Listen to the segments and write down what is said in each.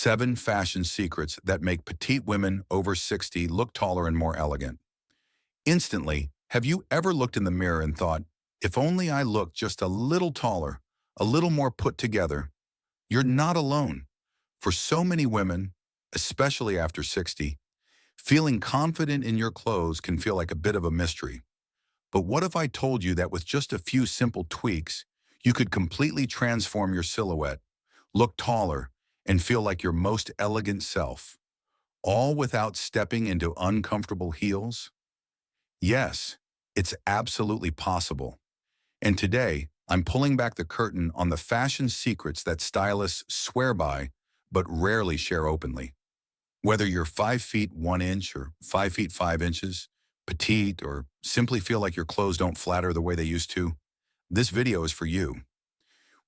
7 fashion secrets that make petite women over 60 look taller and more elegant. Instantly, have you ever looked in the mirror and thought, if only I looked just a little taller, a little more put together? You're not alone. For so many women, especially after 60, feeling confident in your clothes can feel like a bit of a mystery. But what if I told you that with just a few simple tweaks, you could completely transform your silhouette, look taller, and feel like your most elegant self, all without stepping into uncomfortable heels? Yes, it's absolutely possible. And today, I'm pulling back the curtain on the fashion secrets that stylists swear by, but rarely share openly. Whether you're 5 feet 1 inch or 5 feet 5 inches, petite, or simply feel like your clothes don't flatter the way they used to, this video is for you.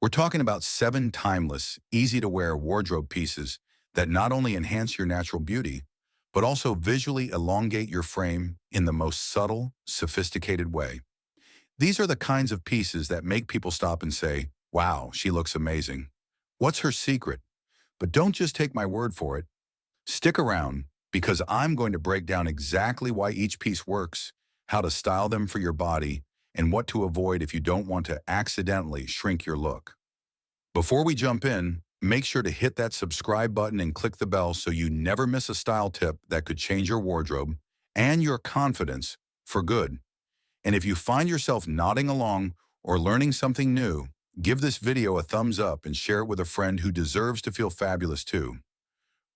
We're talking about 7 timeless, easy-to-wear wardrobe pieces that not only enhance your natural beauty, but also visually elongate your frame in the most subtle, sophisticated way. These are the kinds of pieces that make people stop and say, wow, she looks amazing. What's her secret? But don't just take my word for it. Stick around, because I'm going to break down exactly why each piece works, how to style them for your body, and what to avoid if you don't want to accidentally shrink your look. Before we jump in, make sure to hit that subscribe button and click the bell so you never miss a style tip that could change your wardrobe and your confidence for good. And if you find yourself nodding along or learning something new, give this video a thumbs up and share it with a friend who deserves to feel fabulous too.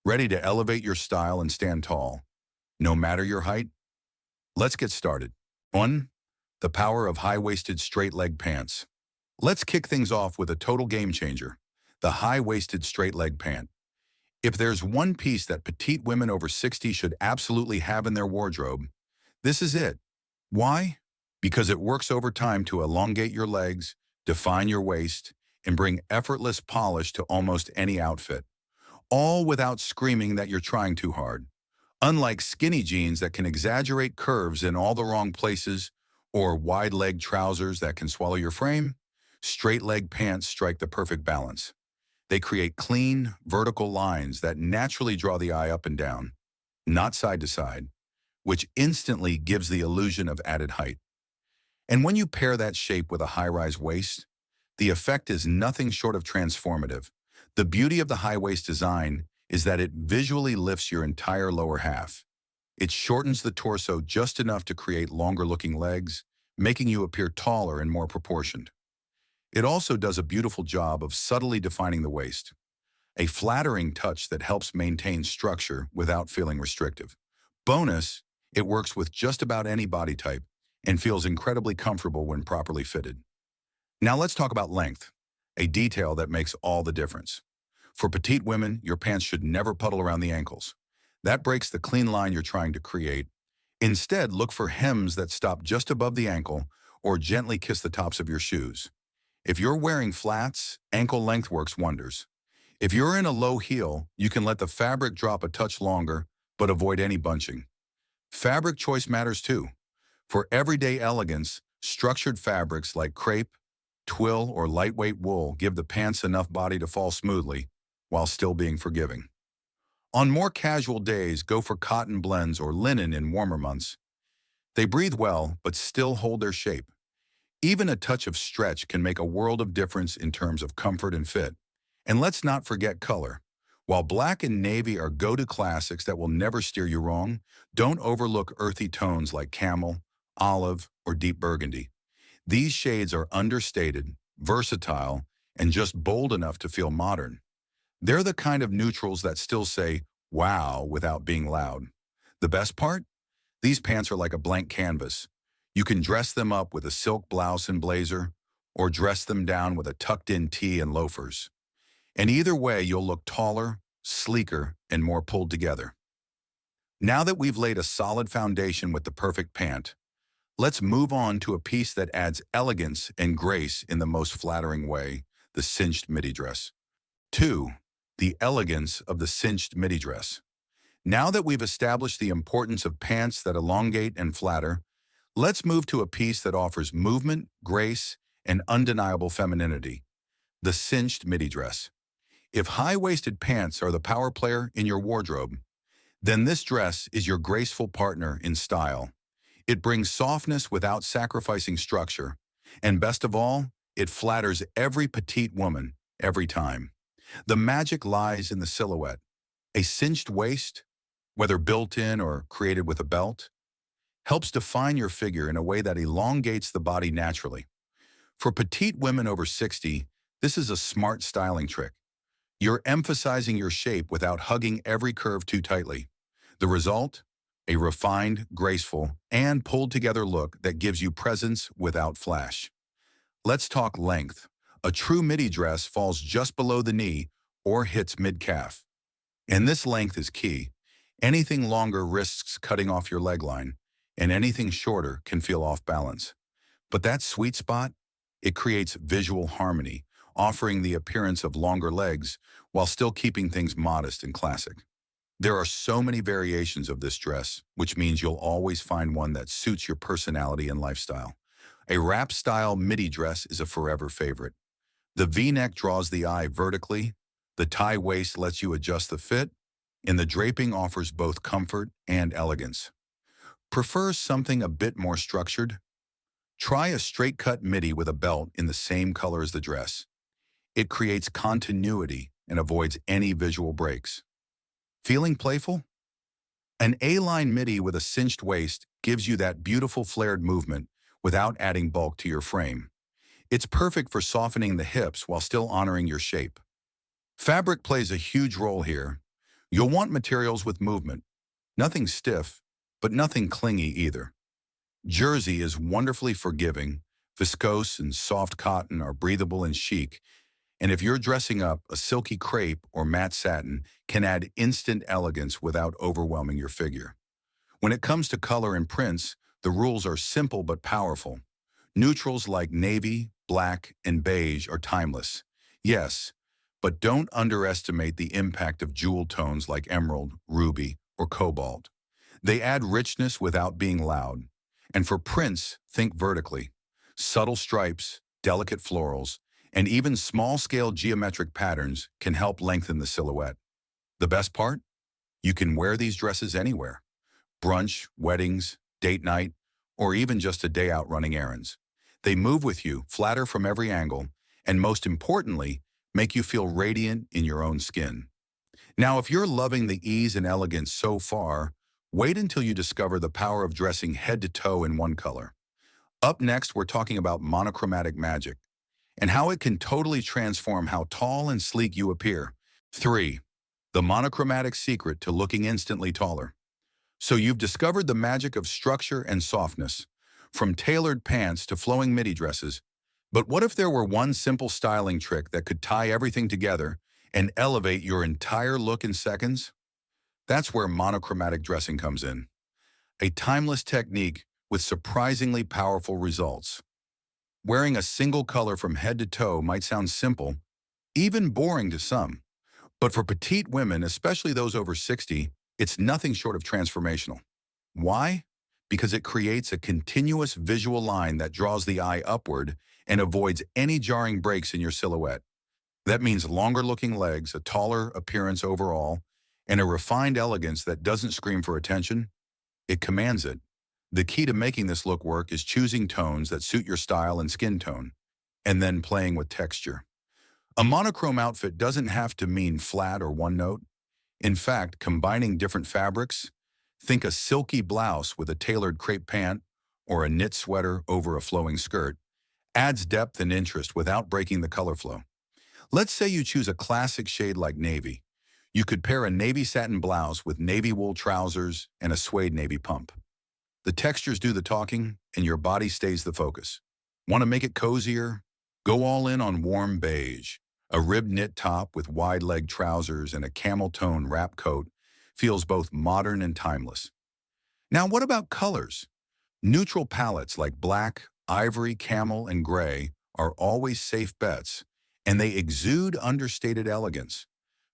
Ready to elevate your style and stand tall, no matter your height? Let's get started. 1. The power of high-waisted straight-leg pants. Let's kick things off with a total game changer, the high-waisted straight-leg pant. If there's one piece that petite women over 60 should absolutely have in their wardrobe, this is it. Why? Because it works over time to elongate your legs, define your waist, and bring effortless polish to almost any outfit, all without screaming that you're trying too hard. Unlike skinny jeans that can exaggerate curves in all the wrong places, or wide-leg trousers that can swallow your frame, straight-leg pants strike the perfect balance. They create clean, vertical lines that naturally draw the eye up and down, not side to side, which instantly gives the illusion of added height. And when you pair that shape with a high-rise waist, the effect is nothing short of transformative. The beauty of the high-waist design is that it visually lifts your entire lower half. It shortens the torso just enough to create longer-looking legs, making you appear taller and more proportioned. It also does a beautiful job of subtly defining the waist, a flattering touch that helps maintain structure without feeling restrictive. Bonus, it works with just about any body type and feels incredibly comfortable when properly fitted. Now let's talk about length, a detail that makes all the difference. For petite women, your pants should never puddle around the ankles. That breaks the clean line you're trying to create. Instead, look for hems that stop just above the ankle or gently kiss the tops of your shoes. If you're wearing flats, ankle length works wonders. If you're in a low heel, you can let the fabric drop a touch longer, but avoid any bunching. Fabric choice matters too. For everyday elegance, structured fabrics like crepe, twill, or lightweight wool give the pants enough body to fall smoothly while still being forgiving. On more casual days, go for cotton blends or linen in warmer months. They breathe well, but still hold their shape. Even a touch of stretch can make a world of difference in terms of comfort and fit. And let's not forget color. While black and navy are go-to classics that will never steer you wrong, don't overlook earthy tones like camel, olive, or deep burgundy. These shades are understated, versatile, and just bold enough to feel modern. They're the kind of neutrals that still say, wow, without being loud. The best part? These pants are like a blank canvas. You can dress them up with a silk blouse and blazer, or dress them down with a tucked-in tee and loafers. And either way, you'll look taller, sleeker, and more pulled together. Now that we've laid a solid foundation with the perfect pant, let's move on to a piece that adds elegance and grace in the most flattering way, the cinched midi dress. 2. The elegance of the cinched midi dress. Now that we've established the importance of pants that elongate and flatter, let's move to a piece that offers movement, grace, and undeniable femininity, the cinched midi dress. If high-waisted pants are the power player in your wardrobe, then this dress is your graceful partner in style. It brings softness without sacrificing structure. And best of all, it flatters every petite woman, every time. The magic lies in the silhouette. A cinched waist, whether built-in or created with a belt, helps define your figure in a way that elongates the body naturally. For petite women over 60, this is a smart styling trick. You're emphasizing your shape without hugging every curve too tightly. The result? A refined, graceful, and pulled-together look that gives you presence without flash. Let's talk length. A true midi dress falls just below the knee or hits mid-calf. And this length is key. Anything longer risks cutting off your leg line, and anything shorter can feel off balance. But that sweet spot, it creates visual harmony, offering the appearance of longer legs while still keeping things modest and classic. There are so many variations of this dress, which means you'll always find one that suits your personality and lifestyle. A wrap-style midi dress is a forever favorite. The V-neck draws the eye vertically, the tie waist lets you adjust the fit, and the draping offers both comfort and elegance. Prefer something a bit more structured? Try a straight-cut midi with a belt in the same color as the dress. It creates continuity and avoids any visual breaks. Feeling playful? An A-line midi with a cinched waist gives you that beautiful flared movement without adding bulk to your frame. It's perfect for softening the hips while still honoring your shape. Fabric plays a huge role here. You'll want materials with movement. Nothing stiff, but nothing clingy either. Jersey is wonderfully forgiving. Viscose and soft cotton are breathable and chic. And if you're dressing up, a silky crepe or matte satin can add instant elegance without overwhelming your figure. When it comes to color and prints, the rules are simple but powerful. Neutrals like navy, black, and beige are timeless. Yes, but don't underestimate the impact of jewel tones like emerald, ruby, or cobalt. They add richness without being loud. And for prints, think vertically. Subtle stripes, delicate florals, and even small-scale geometric patterns can help lengthen the silhouette. The best part? You can wear these dresses anywhere. Brunch, weddings, date night, or even just a day out running errands. They move with you, flatter from every angle, and most importantly, make you feel radiant in your own skin. Now, if you're loving the ease and elegance so far, wait until you discover the power of dressing head to toe in one color. Up next, we're talking about monochromatic magic and how it can totally transform how tall and sleek you appear. 3. The monochromatic secret to looking instantly taller. So you've discovered the magic of structure and softness, from tailored pants to flowing midi dresses. But what if there were one simple styling trick that could tie everything together and elevate your entire look in seconds? That's where monochromatic dressing comes in. A timeless technique with surprisingly powerful results. Wearing a single color from head to toe might sound simple, even boring to some. But for petite women, especially those over 60, it's nothing short of transformational. Why? Because it creates a continuous visual line that draws the eye upward and avoids any jarring breaks in your silhouette. That means longer-looking legs, a taller appearance overall, and a refined elegance that doesn't scream for attention. It commands it. The key to making this look work is choosing tones that suit your style and skin tone, and then playing with texture. A monochrome outfit doesn't have to mean flat or one note. In fact, combining different fabrics, think a silky blouse with a tailored crepe pant or a knit sweater over a flowing skirt, adds depth and interest without breaking the color flow. Let's say you choose a classic shade like navy. You could pair a navy satin blouse with navy wool trousers and a suede navy pump. The textures do the talking, and your body stays the focus. Want to make it cozier? Go all in on warm beige. A ribbed knit top with wide leg trousers and a camel tone wrap coat feels both modern and timeless. Now, what about colors? Neutral palettes like black, ivory, camel, and gray are always safe bets, and they exude understated elegance.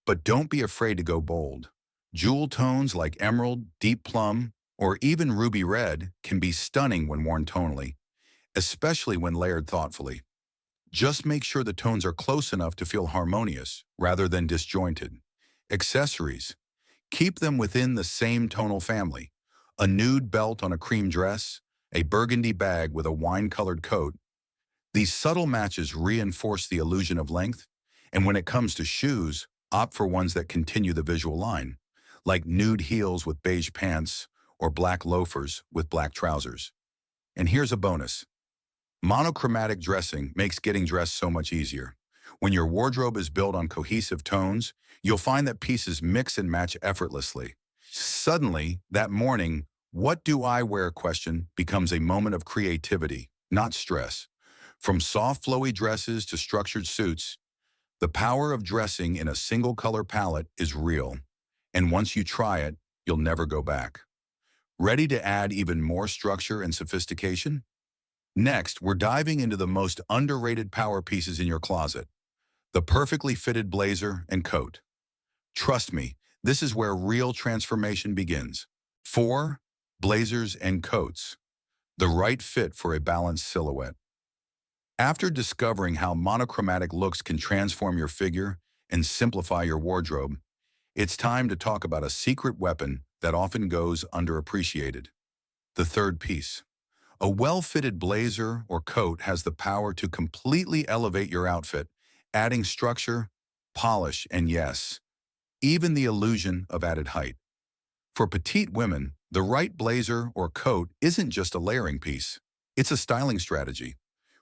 But don't be afraid to go bold. Jewel tones like emerald, deep plum, or even ruby red can be stunning when worn tonally, especially when layered thoughtfully. Just make sure the tones are close enough to feel harmonious rather than disjointed. Accessories. Keep them within the same tonal family. A nude belt on a cream dress, a burgundy bag with a wine-colored coat. These subtle matches reinforce the illusion of length, and when it comes to shoes, opt for ones that continue the visual line, like nude heels with beige pants or black loafers with black trousers. And here's a bonus. Monochromatic dressing makes getting dressed so much easier. When your wardrobe is built on cohesive tones, you'll find that pieces mix and match effortlessly. Suddenly, that morning, "What do I wear?" question becomes a moment of creativity, not stress. From soft, flowy dresses to structured suits, the power of dressing in a single color palette is real. And once you try it, you'll never go back. Ready to add even more structure and sophistication? Next, we're diving into the most underrated power pieces in your closet, the perfectly fitted blazer and coat. Trust me, this is where real transformation begins. 4. Blazers and coats, the right fit for a balanced silhouette. After discovering how monochromatic looks can transform your figure and simplify your wardrobe, it's time to talk about a secret weapon that often goes underappreciated. The third piece. A well-fitted blazer or coat has the power to completely elevate your outfit, adding structure, polish, and yes, even the illusion of added height. For petite women, the right blazer or coat isn't just a layering piece. It's a styling strategy.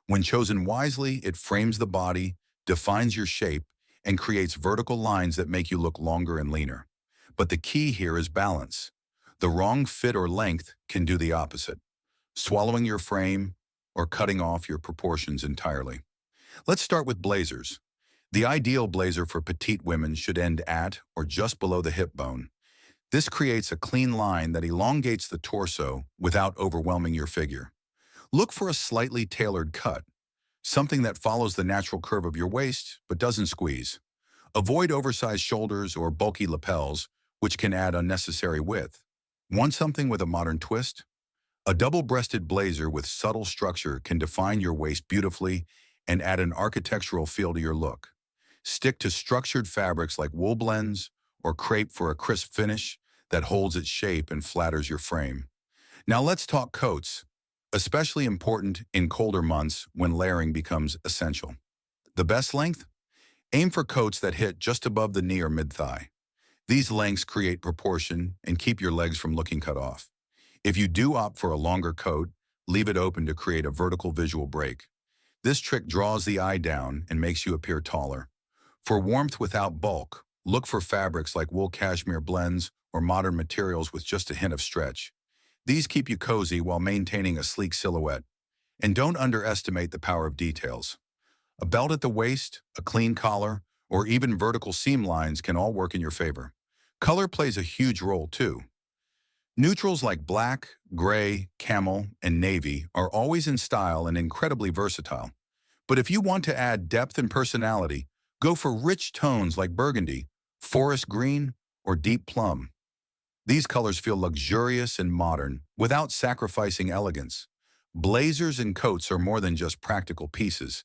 When chosen wisely, it frames the body, defines your shape, and creates vertical lines that make you look longer and leaner. But the key here is balance. The wrong fit or length can do the opposite, swallowing your frame or cutting off your proportions entirely. Let's start with blazers. The ideal blazer for petite women should end at or just below the hip bone. This creates a clean line that elongates the torso without overwhelming your figure. Look for a slightly tailored cut, something that follows the natural curve of your waist but doesn't squeeze. Avoid oversized shoulders or bulky lapels, which can add unnecessary width. Want something with a modern twist? A double-breasted blazer with subtle structure can define your waist beautifully and add an architectural feel to your look. Stick to structured fabrics like wool blends or crepe for a crisp finish that holds its shape and flatters your frame. Now let's talk coats, especially important in colder months when layering becomes essential. The best length? Aim for coats that hit just above the knee or mid-thigh. These lengths create proportion and keep your legs from looking cut off. If you do opt for a longer coat, leave it open to create a vertical visual break. This trick draws the eye down and makes you appear taller. For warmth without bulk, look for fabrics like wool cashmere blends or modern materials with just a hint of stretch. These keep you cozy while maintaining a sleek silhouette. And don't underestimate the power of details. A belt at the waist, a clean collar, or even vertical seam lines can all work in your favor. Color plays a huge role too. Neutrals like black, gray, camel, and navy are always in style and incredibly versatile. But if you want to add depth and personality, go for rich tones like burgundy, forest green, or deep plum. These colors feel luxurious and modern without sacrificing elegance. Blazers and coats are more than just practical pieces.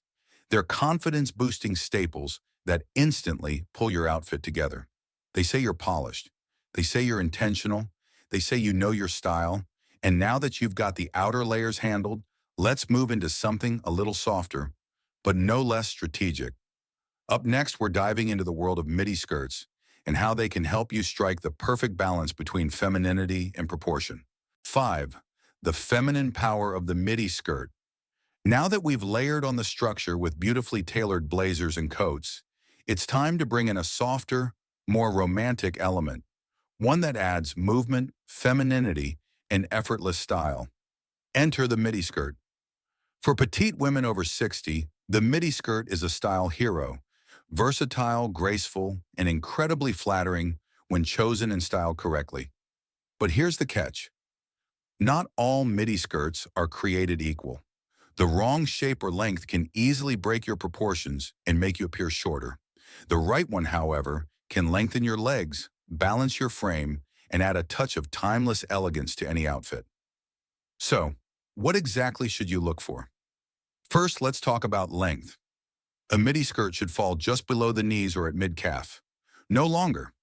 They're confidence-boosting staples that instantly pull your outfit together. They say you're polished. They say you're intentional. They say you know your style. And now that you've got the outer layers handled, let's move into something a little softer, but no less strategic. Up next, we're diving into the world of midi skirts and how they can help you strike the perfect balance between femininity and proportion. 5. The feminine power of the midi skirt. Now that we've layered on the structure with beautifully tailored blazers and coats, it's time to bring in a softer, more romantic element, one that adds movement, femininity, and effortless style. Enter the midi skirt. For petite women over 60, the midi skirt is a style hero, versatile, graceful, and incredibly flattering when chosen and styled correctly. But here's the catch. Not all midi skirts are created equal. The wrong shape or length can easily break your proportions and make you appear shorter. The right one, however, can lengthen your legs, balance your frame, and add a touch of timeless elegance to any outfit. So, what exactly should you look for? First, let's talk about length. A midi skirt should fall just below the knees or at mid-calf. No longer.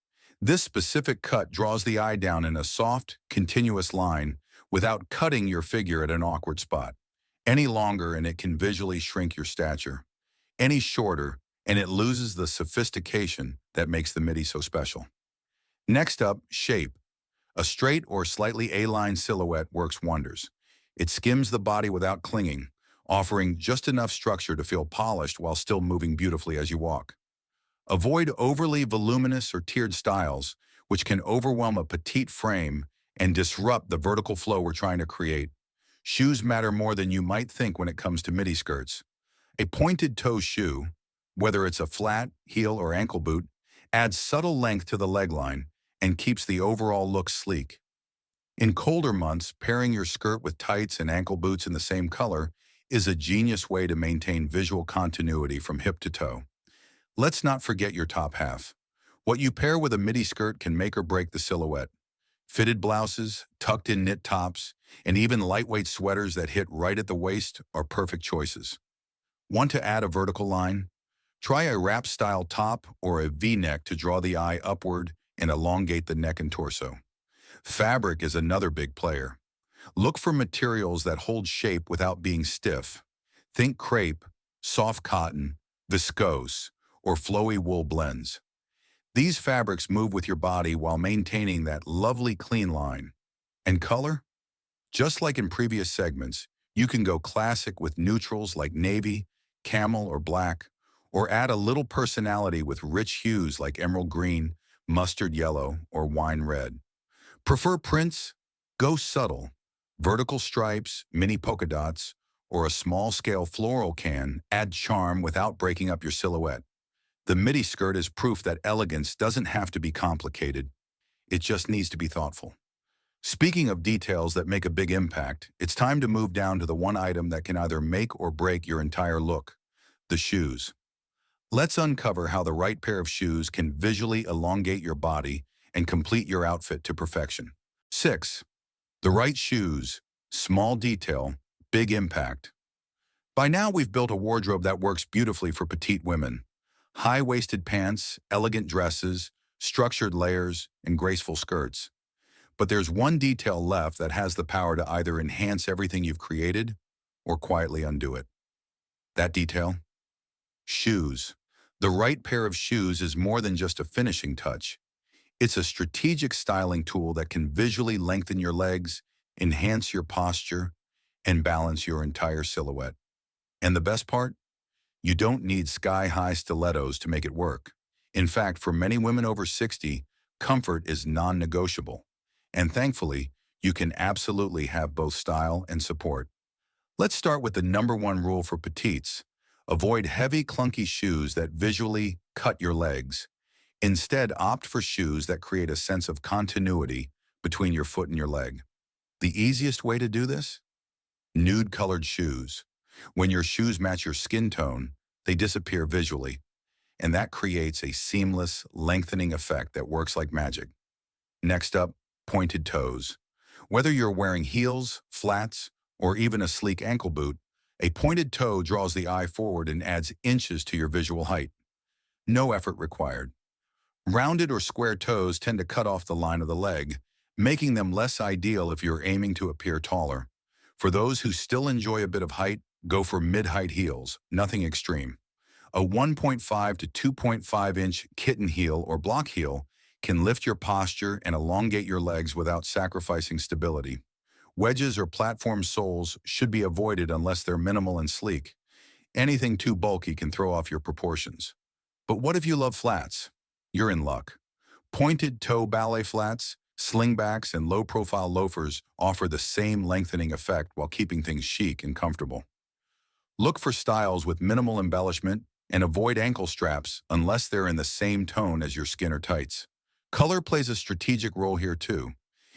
This specific cut draws the eye down in a soft, continuous line without cutting your figure at an awkward spot. Any longer and it can visually shrink your stature. Any shorter and it loses the sophistication that makes the midi so special. Next up, shape. A straight or slightly A-line silhouette works wonders. It skims the body without clinging, offering just enough structure to feel polished while still moving beautifully as you walk. Avoid overly voluminous or tiered styles, which can overwhelm a petite frame and disrupt the vertical flow we're trying to create. Shoes matter more than you might think when it comes to midi skirts. A pointed toe shoe, whether it's a flat, heel, or ankle boot, adds subtle length to the leg line and keeps the overall look sleek. In colder months, pairing your skirt with tights and ankle boots in the same color is a genius way to maintain visual continuity from hip to toe. Let's not forget your top half. What you pair with a midi skirt can make or break the silhouette. Fitted blouses, tucked-in knit tops, and even lightweight sweaters that hit right at the waist are perfect choices. Want to add a vertical line? Try a wrap-style top or a V-neck to draw the eye upward and elongate the neck and torso. Fabric is another big player. Look for materials that hold shape without being stiff. Think crepe, soft cotton, viscose, or flowy wool blends. These fabrics move with your body while maintaining that lovely clean line. And color? Just like in previous segments, you can go classic with neutrals like navy, camel, or black, or add a little personality with rich hues like emerald green, mustard yellow, or wine red. Prefer prints? Go subtle. Vertical stripes, mini polka dots, or a small-scale floral can add charm without breaking up your silhouette. The midi skirt is proof that elegance doesn't have to be complicated. It just needs to be thoughtful. Speaking of details that make a big impact, it's time to move down to the one item that can either make or break your entire look: the shoes. Let's uncover how the right pair of shoes can visually elongate your body and complete your outfit to perfection. 6. The right shoes. Small detail, big impact. By now we've built a wardrobe that works beautifully for petite women. High-waisted pants, elegant dresses, structured layers, and graceful skirts. But there's one detail left that has the power to either enhance everything you've created or quietly undo it. That detail? Shoes. The right pair of shoes is more than just a finishing touch. It's a strategic styling tool that can visually lengthen your legs, enhance your posture, and balance your entire silhouette. And the best part? You don't need sky-high stilettos to make it work. In fact, for many women over 60, comfort is non-negotiable. And thankfully, you can absolutely have both style and support. Let's start with the #1 rule for petites. Avoid heavy, clunky shoes that visually cut your legs. Instead, opt for shoes that create a sense of continuity between your foot and your leg. The easiest way to do this? Nude-colored shoes. When your shoes match your skin tone, they disappear visually, and that creates a seamless, lengthening effect that works like magic. Next up, pointed toes. Whether you're wearing heels, flats, or even a sleek ankle boot, a pointed toe draws the eye forward and adds inches to your visual height. No effort required. Rounded or square toes tend to cut off the line of the leg, making them less ideal if you're aiming to appear taller. For those who still enjoy a bit of height, go for mid-height heels, nothing extreme. A 1.5 to 2.5 inch kitten heel or block heel can lift your posture and elongate your legs without sacrificing stability. Wedges or platform soles should be avoided unless they're minimal and sleek. Anything too bulky can throw off your proportions. But what if you love flats? You're in luck. Pointed toe ballet flats, slingbacks, and low-profile loafers offer the same lengthening effect while keeping things chic and comfortable. Look for styles with minimal embellishment and avoid ankle straps unless they're in the same tone as your skin or tights. Color plays a strategic role here too.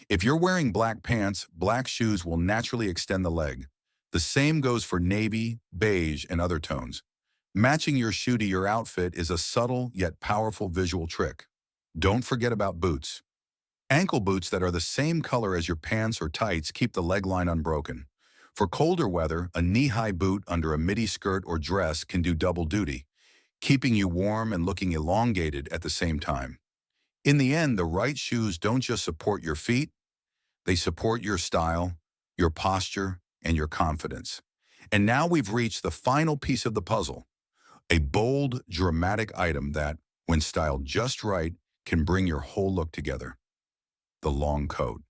If you're wearing black pants, black shoes will naturally extend the leg. The same goes for navy, beige, and other tones. Matching your shoe to your outfit is a subtle yet powerful visual trick. Don't forget about boots. Ankle boots that are the same color as your pants or tights keep the leg line unbroken. For colder weather, a knee-high boot under a midi skirt or dress can do double duty. keeping you warm and looking elongated at the same time. In the end, the right shoes don't just support your feet, they support your style, your posture, and your confidence. And now we've reached the final piece of the puzzle, a bold, dramatic item that, when styled just right, can bring your whole look together: the long coat.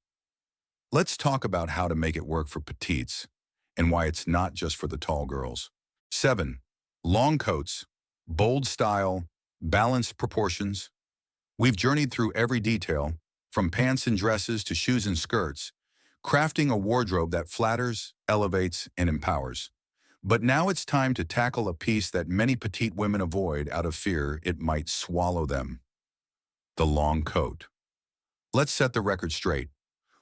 Let's talk about how to make it work for petites and why it's not just for the tall girls. 7. Long coats, bold style, balanced proportions. We've journeyed through every detail, from pants and dresses to shoes and skirts, crafting a wardrobe that flatters, elevates, and empowers. But now it's time to tackle a piece that many petite women avoid out of fear it might swallow them: the long coat. Let's set the record straight.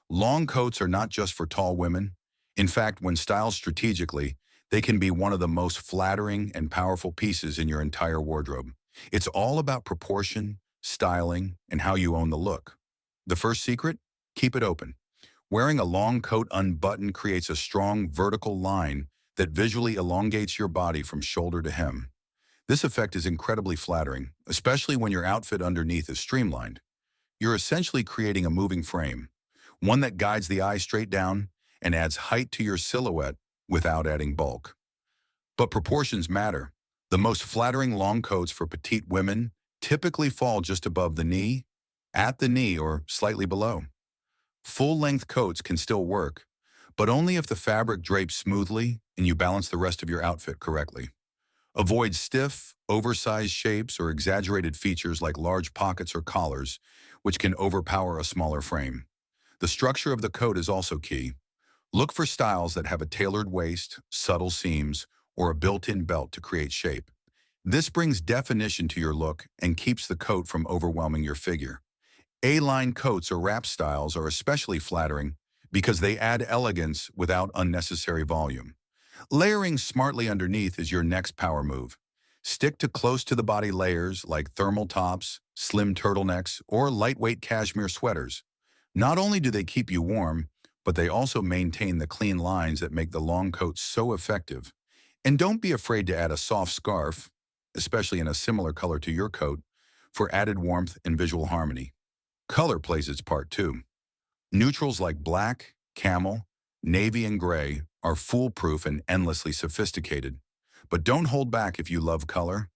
Long coats are not just for tall women. In fact, when styled strategically, they can be one of the most flattering and powerful pieces in your entire wardrobe. It's all about proportion, styling, and how you own the look. The first secret? Keep it open. Wearing a long coat unbuttoned creates a strong vertical line that visually elongates your body from shoulder to hem. This effect is incredibly flattering, especially when your outfit underneath is streamlined. You're essentially creating a moving frame, one that guides the eye straight down and adds height to your silhouette without adding bulk. But proportions matter. The most flattering long coats for petite women typically fall just above the knee, at the knee, or slightly below. Full-length coats can still work, but only if the fabric drapes smoothly and you balance the rest of your outfit correctly. Avoid stiff, oversized shapes or exaggerated features like large pockets or collars, which can overpower a smaller frame. The structure of the coat is also key. Look for styles that have a tailored waist, subtle seams, or a built-in belt to create shape. This brings definition to your look and keeps the coat from overwhelming your figure. A-line coats or wrap styles are especially flattering because they add elegance without unnecessary volume. Layering smartly underneath is your next power move. Stick to close-to-the-body layers like thermal tops, slim turtlenecks, or lightweight cashmere sweaters. Not only do they keep you warm, but they also maintain the clean lines that make the long coat so effective. And don't be afraid to add a soft scarf, especially in a similar color to your coat, for added warmth and visual harmony. Color plays its part too. Neutrals like black, camel, navy, and gray are foolproof and endlessly sophisticated. But don't hold back if you love color.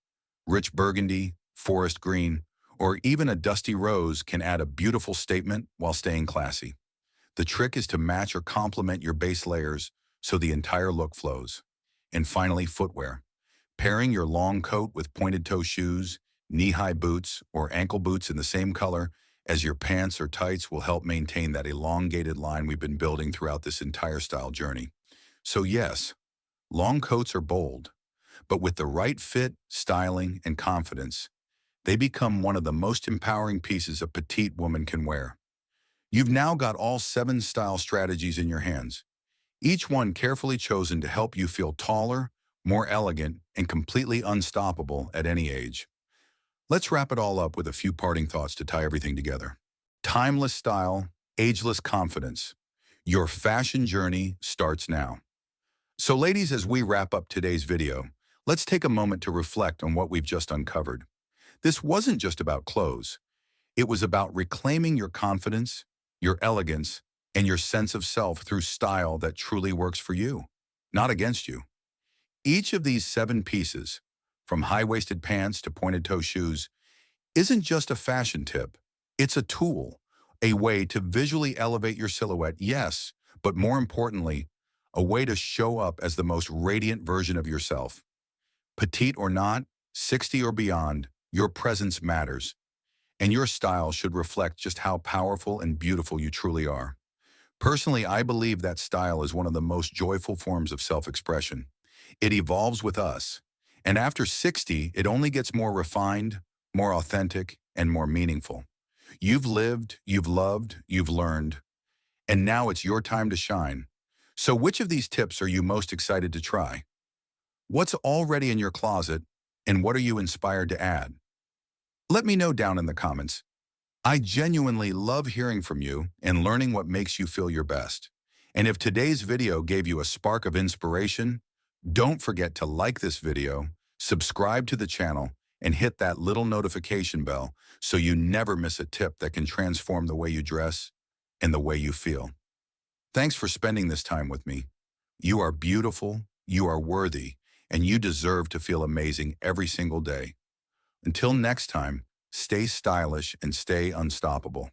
Rich burgundy, forest green, or even a dusty rose can add a beautiful statement while staying classy. The trick is to match or complement your base layers so the entire look flows. And finally, footwear. Pairing your long coat with pointed-toe shoes, knee-high boots, or ankle boots in the same color as your pants or tights will help maintain that elongated line we've been building throughout this entire style journey. So yes, long coats are bold, but with the right fit, styling, and confidence, they become one of the most empowering pieces a petite woman can wear. You've now got all 7 style strategies in your hands, each one carefully chosen to help you feel taller, more elegant, and completely unstoppable at any age. Let's wrap it all up with a few parting thoughts to tie everything together. Timeless style, ageless confidence. Your fashion journey starts now. So ladies, as we wrap up today's video, let's take a moment to reflect on what we've just uncovered. This wasn't just about clothes. It was about reclaiming your confidence, your elegance, and your sense of self through style that truly works for you, not against you. Each of these 7 pieces, from high-waisted pants to pointed-toe shoes, isn't just a fashion tip. It's a tool, a way to visually elevate your silhouette, yes, but more importantly, a way to show up as the most radiant version of yourself. Petite or not, 60 or beyond, your presence matters, and your style should reflect just how powerful and beautiful you truly are. Personally, I believe that style is one of the most joyful forms of self-expression. It evolves with us, and after 60, it only gets more refined, more authentic, and more meaningful. You've lived, you've loved, you've learned, and now it's your time to shine. So which of these tips are you most excited to try? What's already in your closet, and what are you inspired to add? Let me know down in the comments. I genuinely love hearing from you and learning what makes you feel your best. And if today's video gave you a spark of inspiration, don't forget to like this video, subscribe to the channel, and hit that little notification bell so you never miss a tip that can transform the way you dress and the way you feel. Thanks for spending this time with me. You are beautiful, you are worthy, and you deserve to feel amazing every single day. Until next time, stay stylish and stay unstoppable.